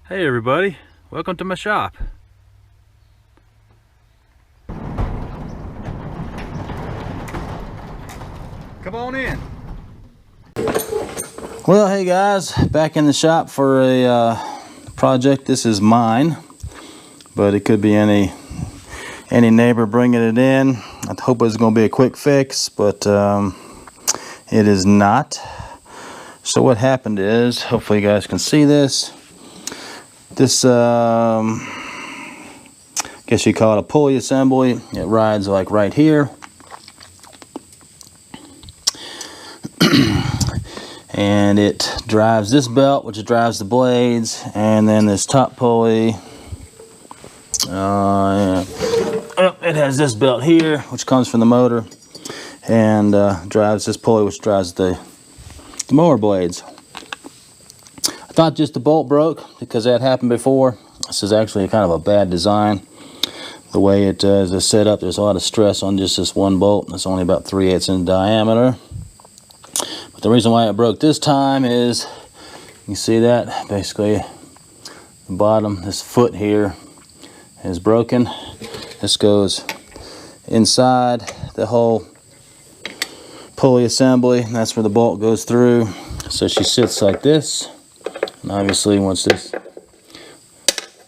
Hey everybody, welcome to my shop. Come on in. Well, hey guys, back in the shop for a project. This is mine, but it could be any neighbor bringing it in. I hope it's going to be a quick fix, but it is not. So what happened is, hopefully you guys can see this. This, I guess you call it a pulley assembly. It rides like right here. And it drives this belt, which drives the blades, and then this top pulley. It has this belt here, which comes from the motor, and drives this pulley, which drives the mower blades. I thought just the bolt broke because that happened before. This is actually kind of a bad design. The way it is set up, there's a lot of stress on just this one bolt. It's only about 3/8 in diameter. But the reason why it broke this time is, you see that? Basically, the bottom, this foot here, is broken. This goes inside the whole pulley assembly, and that's where the bolt goes through. So she sits like this. And obviously, once this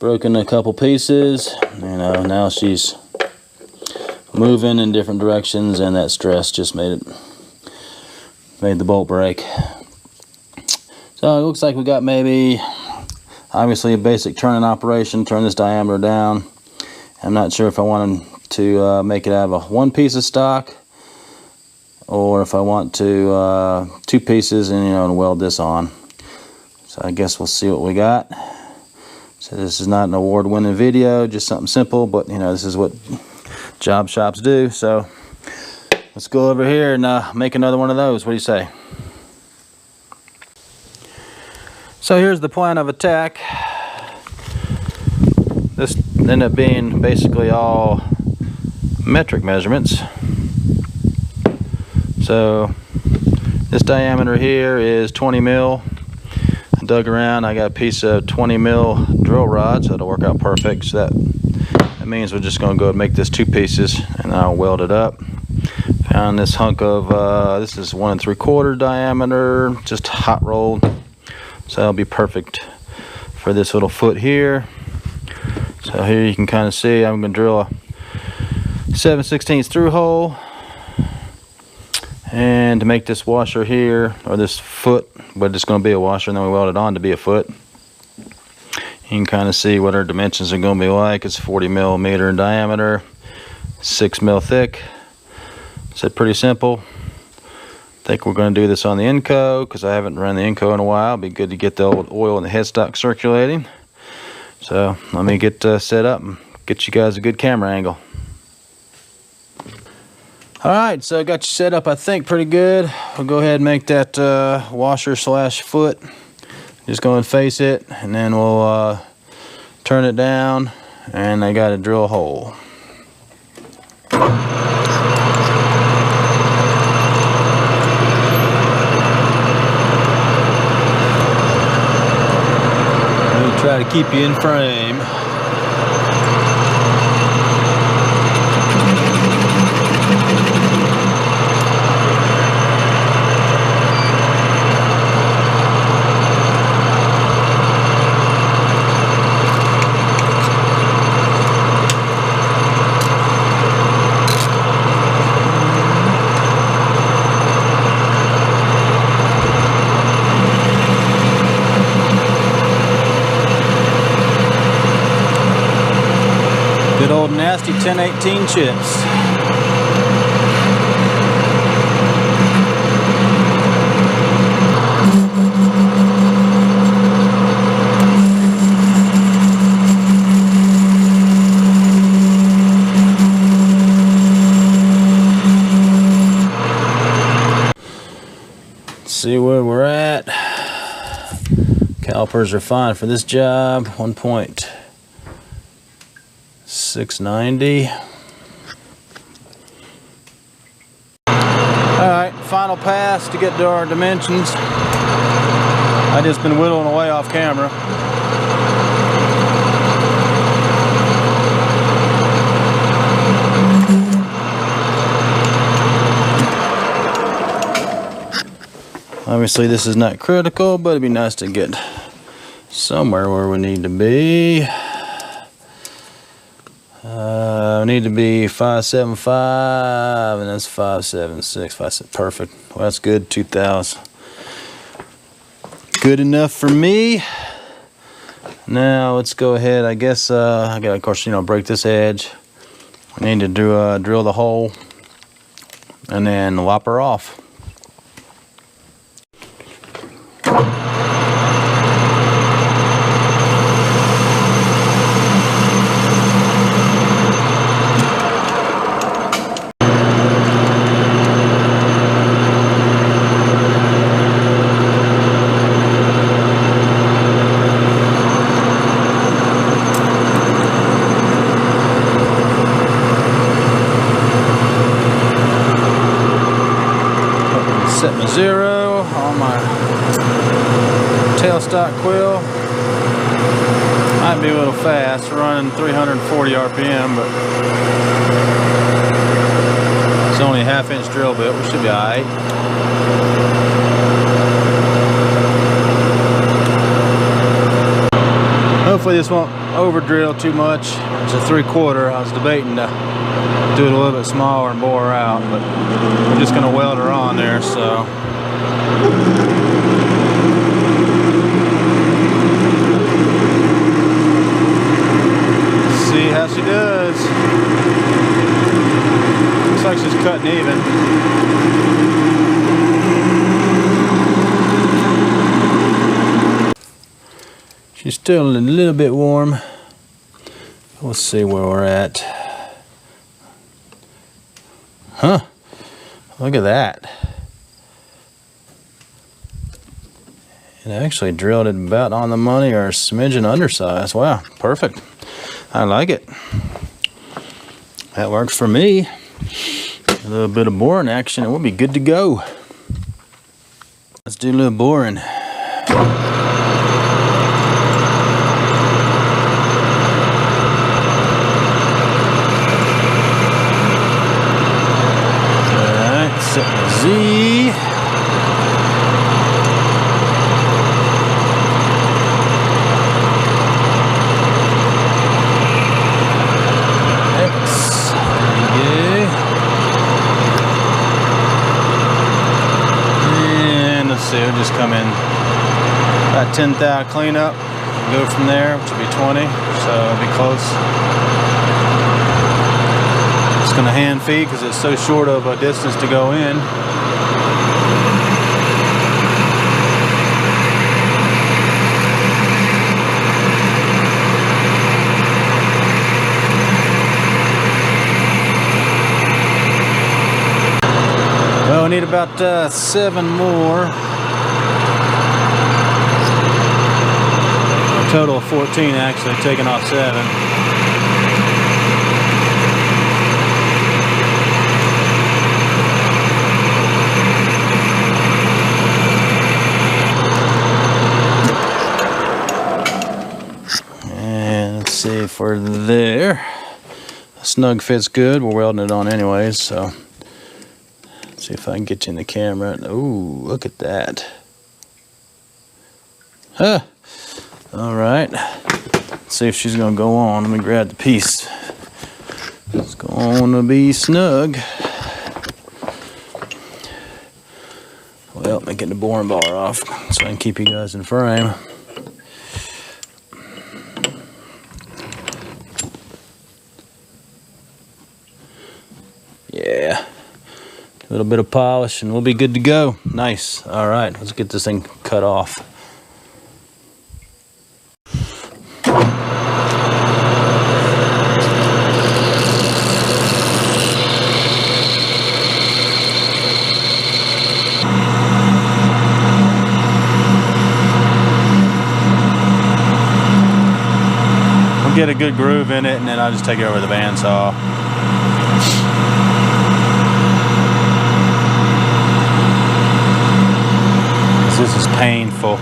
broken a couple pieces, now she's moving in different directions, and that stress just made the bolt break. So it looks like we got maybe, obviously, a basic turning operation. Turn this diameter down. I'm not sure if I wanted to make it out of a one piece of stock, or if I want to two pieces and weld this on. So I guess we'll see what we got. So this is not an award-winning video, just something simple, but this is what job shops do. So let's go over here and make another one of those. What do you say? So here's the plan of attack. This ended up being basically all metric measurements. So this diameter here is 20 mil. I dug around, I got a piece of 20 mil drill rod, so it'll work out perfect. So that means we're just going to go and make this two pieces, and I'll weld it up. Found this hunk of, this is 1 3/4 diameter, just hot rolled. So that'll be perfect for this little foot here. So here you can kind of see I'm going to drill a 7/16 through hole. And to make this washer here, or this foot, but it's going to be a washer, and then we weld it on to be a foot. You can kind of see what our dimensions are going to be like. It's 40 millimeter in diameter, 6 mil thick. So pretty simple. I think we're going to do this on the Inco, because I haven't run the Inco in a while. It'd be good to get the old oil in the headstock circulating. So let me get set up and get you guys a good camera angle. Alright, so I got you set up, I think, pretty good. We'll go ahead and make that washer slash foot. Just go and face it, and then we'll turn it down, and I got to drill a hole. Let me try to keep you in frame. Good old nasty 1018 chips. Let's see where we're at. Calipers are fine for this job. 1.690. Alright, final pass to get to our dimensions. I just been whittling away off camera. Obviously this is not critical, but it'd be nice to get somewhere where we need to be. We need to be 575, and that's 576. Perfect. Well, that's good. 2,000. Good enough for me. Now let's go ahead. I guess I gotta, of course, break this edge. I need to do drill the hole and then lop her off. Set my 0 on my tailstock quill. Might be a little fast, running 340 RPM, but it's only a 1/2-inch drill bit. We should be alright. Hopefully this won't over drill too much. It's a 3/4. I was debating to do it a little bit smaller and bore her out, but we're just gonna weld her on there, so. See how she does. Looks like she's cutting even. She's still a little bit warm. Let's see where we're at. Huh, look at that. It actually drilled it about on the money or a smidgen undersized. Wow, perfect. I like it. That works for me. A little bit of boring action and we'll be good to go. Let's do a little boring. Set the Z. X. There you go. And let's see, we'll just come in about 10 thou cleanup. Go from there, which will be 20, so it'll be close. Gonna hand feed because it's so short of a distance to go in. Well, we need about 7 more. A total of 14 actually, taking off 7. See if we're there. Snug fits good. We're welding it on anyways, so let's see if I can get you in the camera. Ooh, look at that. Huh. All right. Let's see if she's gonna go on. Let me grab the piece. It's gonna be snug. Well, let me get the boring bar off so I can keep you guys in frame. Yeah, a little bit of polish and we'll be good to go. Nice. All right, let's get this thing cut off. We'll get a good groove in it and then I'll just take it over the bandsaw. This is painful.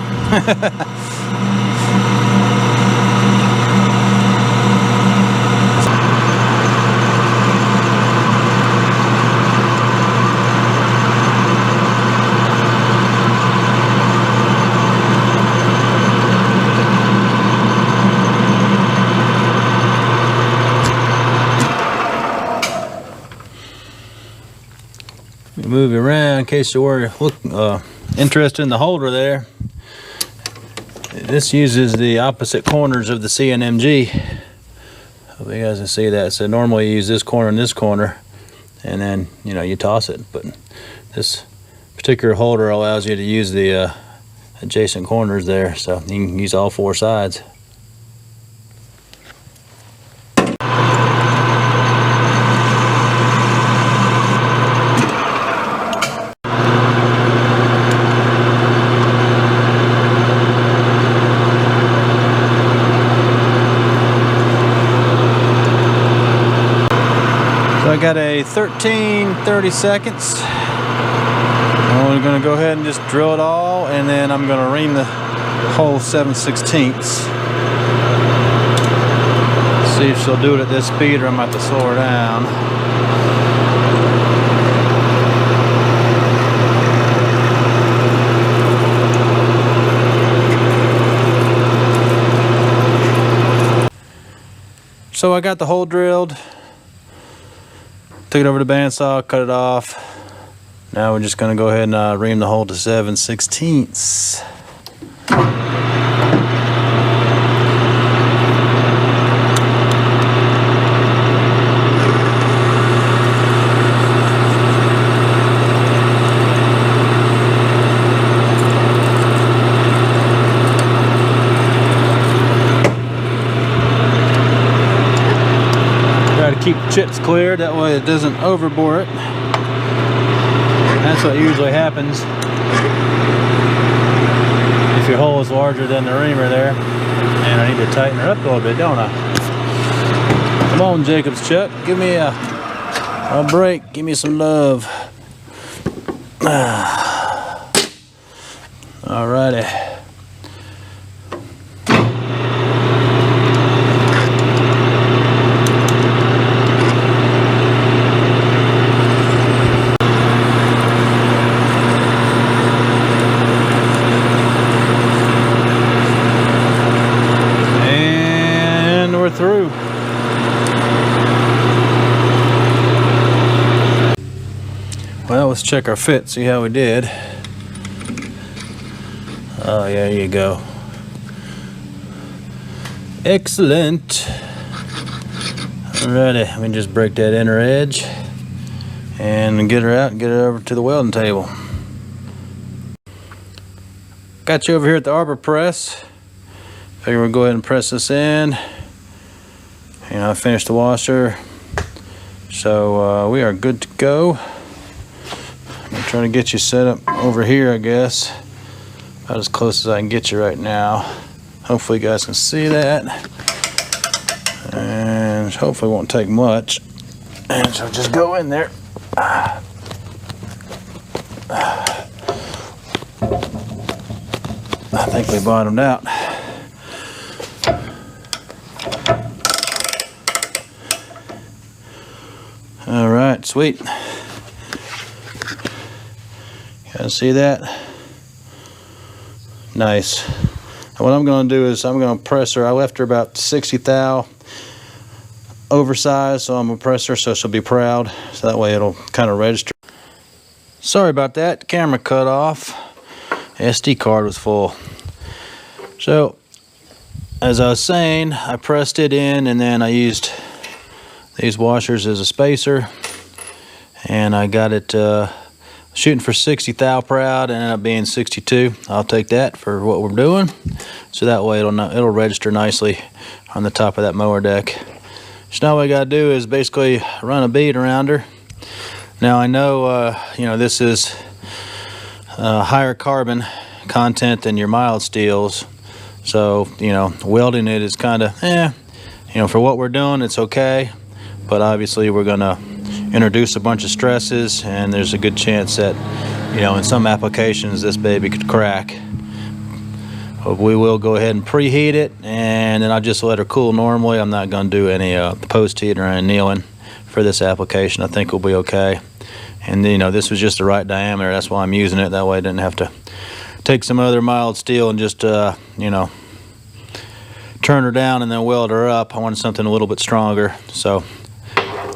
move you around in case you were interested in the holder there. This uses the opposite corners of the CNMG. Hope you guys can see that. So normally you use this corner and this corner, and then you toss it. But this particular holder allows you to use the adjacent corners there, so you can use all four sides. So I got a 13-30 seconds. I'm going to go ahead and just drill it all, and then I'm going to ream the hole 7/16. See if she'll do it at this speed, or I'm going to have to slow her down. So I got the hole drilled. Took it over to the bandsaw, cut it off. Now we're just going to go ahead and ream the hole to 7/16. Try to keep the chips clear, that way it doesn't overbore it. That's what usually happens if your hole is larger than the reamer there. And I need to tighten her up a little bit, don't I? Come on, Jacob's Chuck, give me a break, give me some love. Alrighty. Through. Well, let's check our fit, see how we did. Oh, yeah, there you go. Excellent. Alrighty, let me just break that inner edge and get her out and get her over to the welding table. Got you over here at the arbor press. Figure we'll go ahead and press this in. I finished the washer, so we are good to go. I'm trying to get you set up over here, I guess, about as close as I can get you right now. Hopefully you guys can see that, and hopefully it won't take much. And so just go in there. I think we bottomed out. All right, sweet. You guys see that? Nice. And what I'm going to do is I'm going to press her. I left her about 60 thou oversized, so I'm going to press her so she'll be proud. So that way it'll kind of register. Sorry about that. The camera cut off. SD card was full. So, as I was saying, I pressed it in, and then I used these washers as a spacer, and I got it shooting for 60 thou proud, and ended up being 62. I'll take that for what we're doing, so that way it'll register nicely on the top of that mower deck. So now what I got to do is basically run a bead around her. Now I know this is higher carbon content than your mild steels, so welding it is kind of for what we're doing it's okay. But obviously we're going to introduce a bunch of stresses, and there's a good chance that, in some applications this baby could crack. But we will go ahead and preheat it, and then I'll just let her cool normally. I'm not going to do any post heat or any annealing for this application. I think we'll be okay. And this was just the right diameter, that's why I'm using it. That way I didn't have to take some other mild steel and just turn her down and then weld her up. I wanted something a little bit stronger, so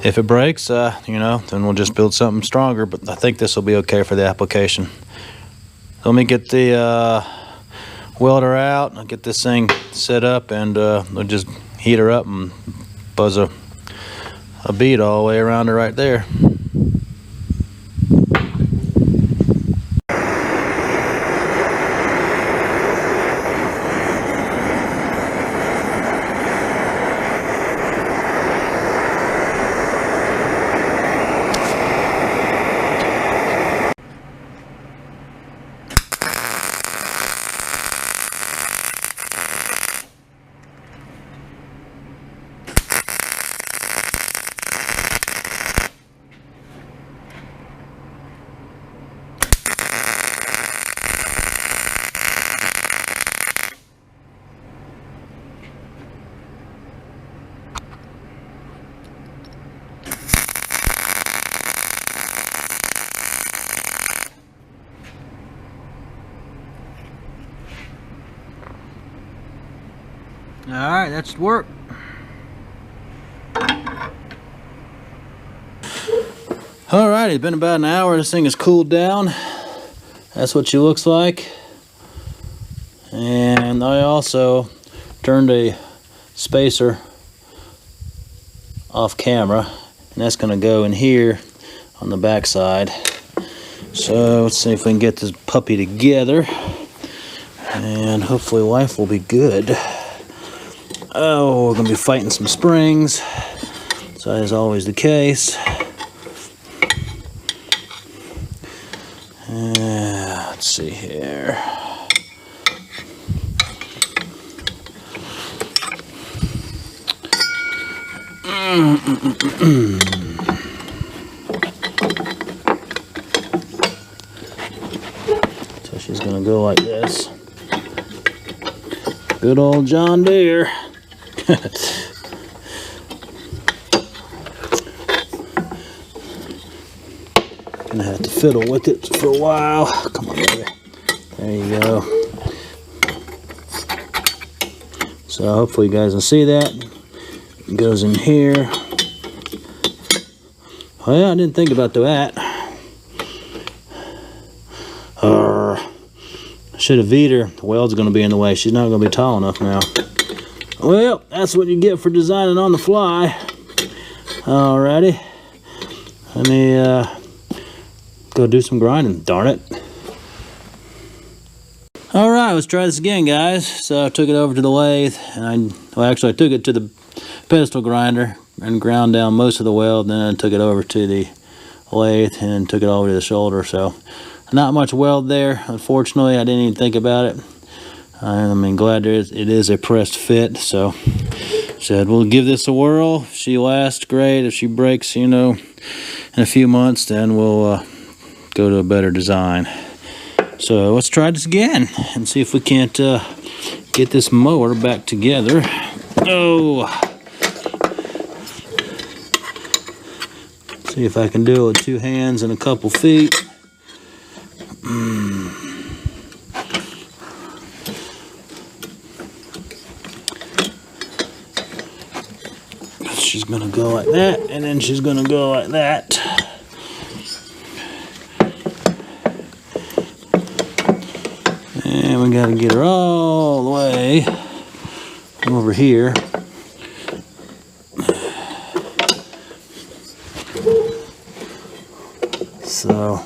If it breaks, you know, then we'll just build something stronger, but I think this will be okay for the application. Let me get the welder out. I'll get this thing set up, and we'll just heat her up and buzz a bead all the way around her right there. Alright, that's work. Alright, it's been about an hour. This thing has cooled down. That's what she looks like. And I also turned a spacer off camera, and that's going to go in here on the back side. So let's see if we can get this puppy together, and hopefully life will be good. Oh, we're going to be fighting some springs, so as always the case. Let's see here. So she's going to go like this. Good old John Deere. Gonna have to fiddle with it for a while. Come on, baby. There you go. So hopefully you guys can see that. It goes in here. Oh yeah, I didn't think about that. I should have V'd her. The weld's gonna be in the way. She's not gonna be tall enough now. Well, that's what you get for designing on the fly. Alrighty. Let me go do some grinding, darn it. Alright, let's try this again, guys. So I took it over to the lathe, and I took it to the pedestal grinder and ground down most of the weld, and then I took it over to the lathe and took it over to the shoulder. So not much weld there, unfortunately. I didn't even think about it. I mean, glad it is a pressed fit. So said we'll give this a whirl. If she lasts, great. If she breaks, you know, in a few months, then we'll go to a better design. So let's try this again and see if we can't get this mower back together. Oh, see if I can do it with 2 hands and a couple feet. She's gonna go like that, and then she's gonna go like that. And we gotta get her all the way over here. So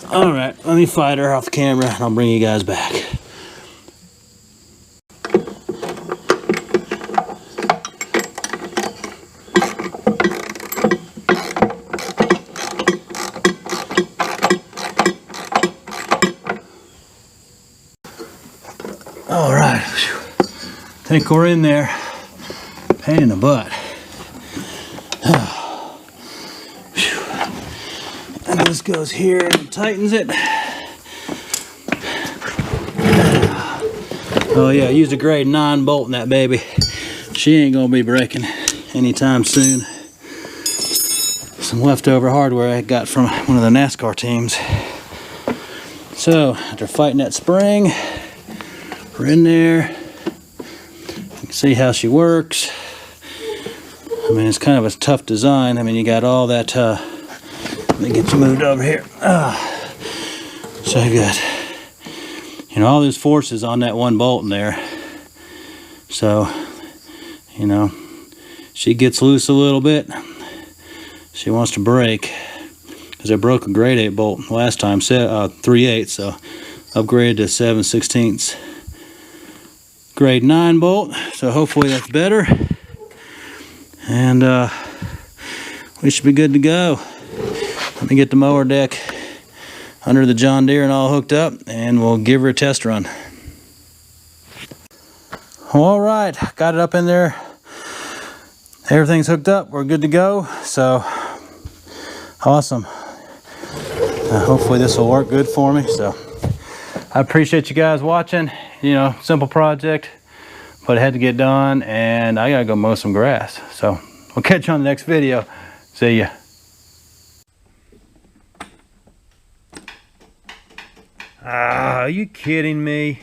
alright, let me fight her off camera and I'll bring you guys back. Alright, think we're in there. Pain in the butt. And this goes here and tightens it. Oh yeah, I used a grade 9 bolt in that baby. She ain't gonna be breaking anytime soon. Some leftover hardware I got from one of the NASCAR teams. So after fighting that spring, her in there. You can see how she works. I mean, it's kind of a tough design. I mean, you got all that, let me get you moved over here. So you got, you know, all those forces on that one bolt in there. So, you know, she gets loose a little bit. She wants to break, because I broke a grade 8 bolt last time, 3/8, so upgraded to 7/16 grade 9 bolt. So hopefully that's better, and we should be good to go. Let me get the mower deck under the John Deere and all hooked up, and we'll give her a test run. All right, got it up in there. Everything's hooked up. We're good to go. So awesome. Hopefully this will work good for me. So I appreciate you guys watching. You know, simple project, but it had to get done, and I gotta go mow some grass. So we'll catch you on the next video. See ya. Are you kidding me?